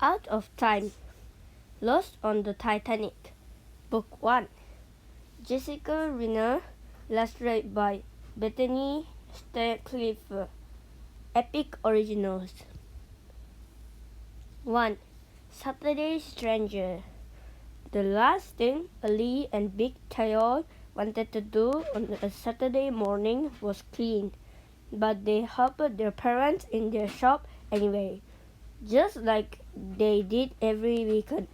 Out of Time, Lost on the Titanic, Book 1, Jessica Riner, illustrated by Bethany Stackliffe, Epic Originals. 1. Saturday Stranger. The last thing Ali and Big Tail wanted to do on a Saturday morning was clean, but they helped their parents in their shop anyway, just like they did every weekend.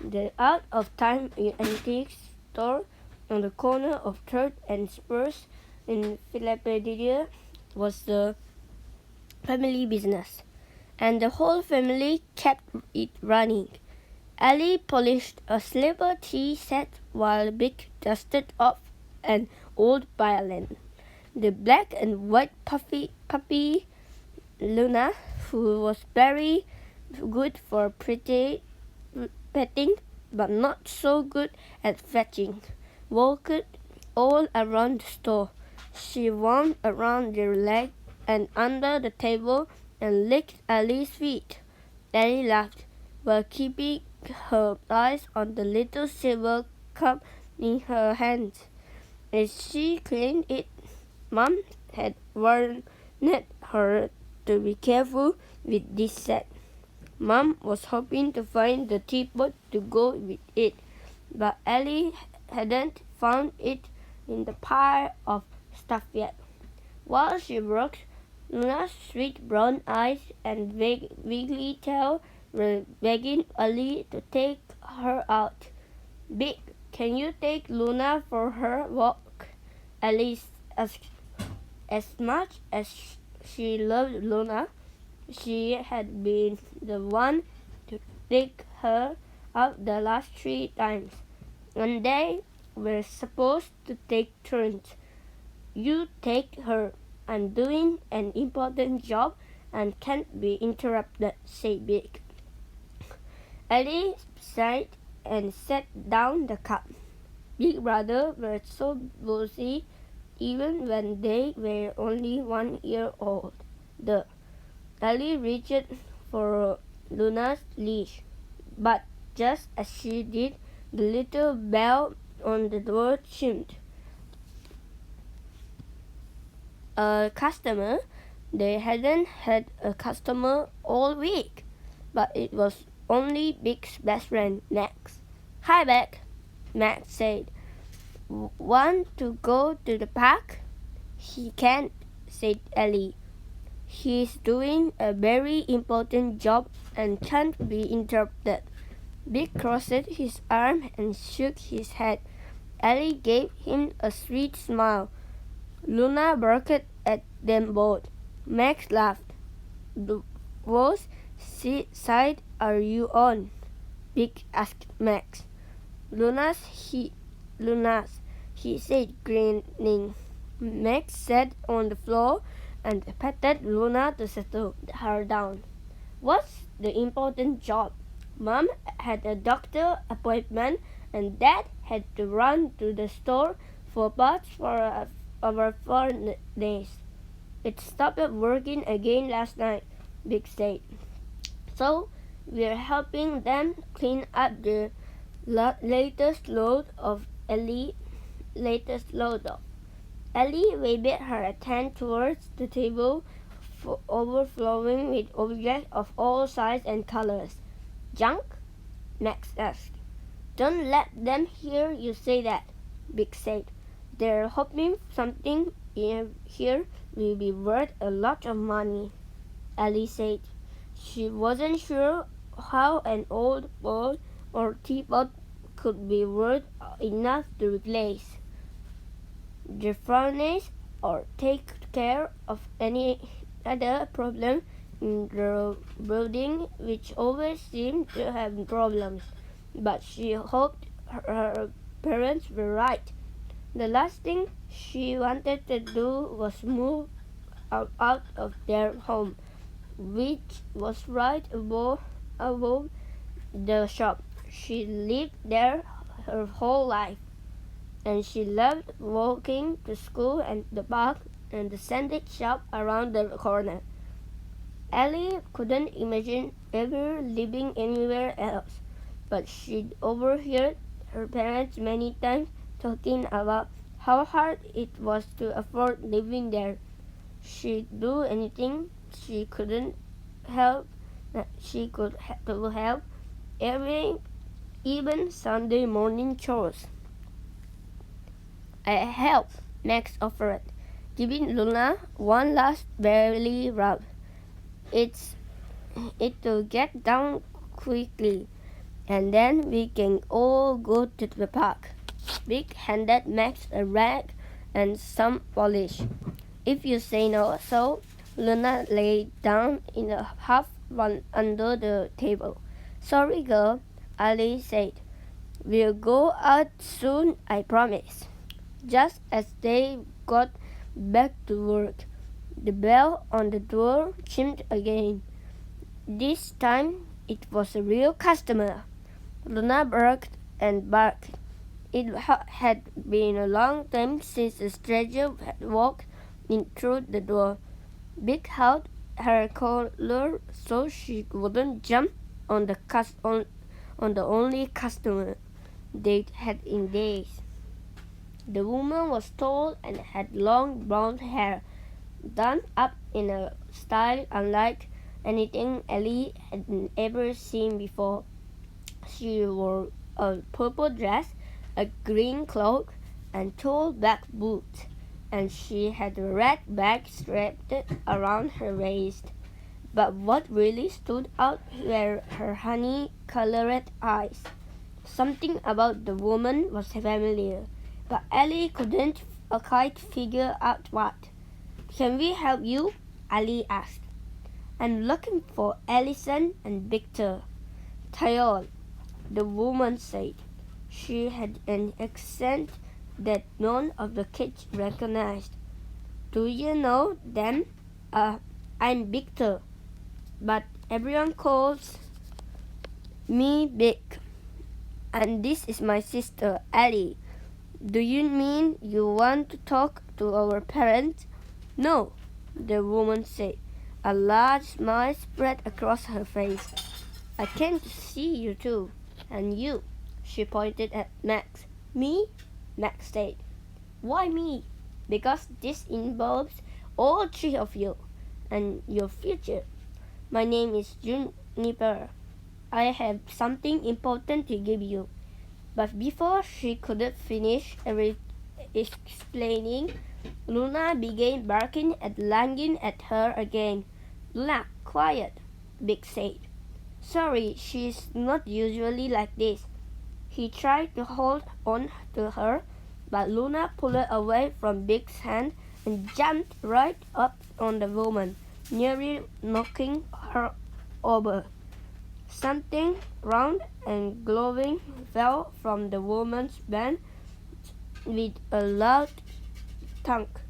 The Out of Time antique store on the corner of 3rd and Spruce in Philadelphia was the family business, and the whole family kept it running. Ali polished a silver tea set while Big dusted off an old violin. The black and white puppy Luna, who was very good for petting but not so good at fetching, walked all around the store. She wound around their leg and under the table and licked Ali's feet. Ali laughed while keeping her eyes on the little silver cup in her hands. As she cleaned it, Mom had warned her to be careful with this set. Mom was hoping to find the teapot to go with it, but Ali hadn't found it in the pile of stuff yet. While she worked, Luna's sweet brown eyes and wiggly tail were begging Ali to take her out. Big, can you take Luna for her walk? Ali asked. As much as she loved Luna, she had been the one to take her out the last 3 times, and they were supposed to take turns. You take her. I'm doing an important job and can't be interrupted, said Big. Ali sighed and set down the cup. Big Brother were so bossy even when they were only 1 year old. Ali reached for Luna's leash, but just as she did, the little bell on the door chimed. A customer? They hadn't had a customer all week, but it was only Big's best friend, Max. Hi, Beck, Max said. Want to go to the park? He can't, said Ali. He's doing a very important job and can't be interrupted. Big crossed his arms and shook his head. Ali gave him a sweet smile. Luna barked at them both. Max laughed. Whose side are you on? Big asked Max. Luna's, he said, grinning. Max sat on the floor and patted Luna to settle her down. What's the important job? Mom had a doctor appointment and Dad had to run to the store for parts for over 4 days. It stopped working again last night, Big said. So we're helping them clean up the latest load of. Ali waved her hand towards the table, overflowing with objects of all sizes and colors. Junk? Max asked. Don't let them hear you say that, Big said. They're hoping something in here will be worth a lot of money, Ali said. She wasn't sure how an old bowl or teapot could be worth enough to replace the furnace or take care of any other problem in the building, which always seemed to have problems. But she hoped her parents were right. The last thing she wanted to do was move out of their home, which was right above the shop. She lived there her whole life, and she loved walking to school and the park and the sandwich shop around the corner. Ellie couldn't imagine ever living anywhere else, but she'd overheard her parents many times talking about how hard it was to afford living there. She'd do anything she couldn't help she could to help, every even Sunday morning chores. I help, Max offered, giving Luna one last belly rub. It'll get done quickly, and then we can all go to the park. Vic handed Max a rag and some polish. If you say no, so Luna lay down in a half run under the table. Sorry, girl, Ali said. We'll go out soon, I promise. Just as they got back to work, the bell on the door chimed again. This time it was a real customer. Luna barked and barked. It had been a long time since a stranger had walked in through the door. Vic held her collar so she wouldn't jump on the only customer they'd had in days. The woman was tall and had long blonde hair, done up in a style unlike anything Ellie had ever seen before. She wore a purple dress, a green cloak, and tall black boots, and she had a red bag strapped around her waist. But what really stood out were her honey-colored eyes. Something about the woman was familiar, but Ellie couldn't quite figure out what. Can we help you? Ellie asked. I'm looking for Allison and Victor. Tyrone, the woman said. She had an accent that none of the kids recognized. Do you know them? I'm Victor, but everyone calls me Vic. And this is my sister, Ellie. Do you mean you want to talk to our parents? No, the woman said. A large smile spread across her face. I came to see you too. And you, she pointed at Max. Me? Max said. Why me? Because this involves all three of you and your future. My name is Juniper. I have something important to give you. But before she could finish explaining, Luna began barking and lunging at her again. Luna, quiet, Vic said. Sorry, she's not usually like this. He tried to hold on to her, but Luna pulled away from Vic's hand and jumped right up on the woman, nearly knocking her over. Something round and glowing fell from the woman's band with a loud thunk.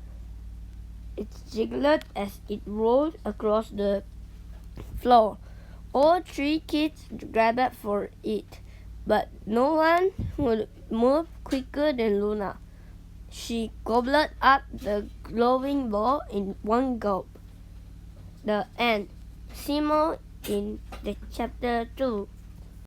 It jiggled as it rolled across the floor. All three kids grabbed for it, but no one would move quicker than Luna. She gobbled up the glowing ball in one gulp. The end. See more in the chapter 2.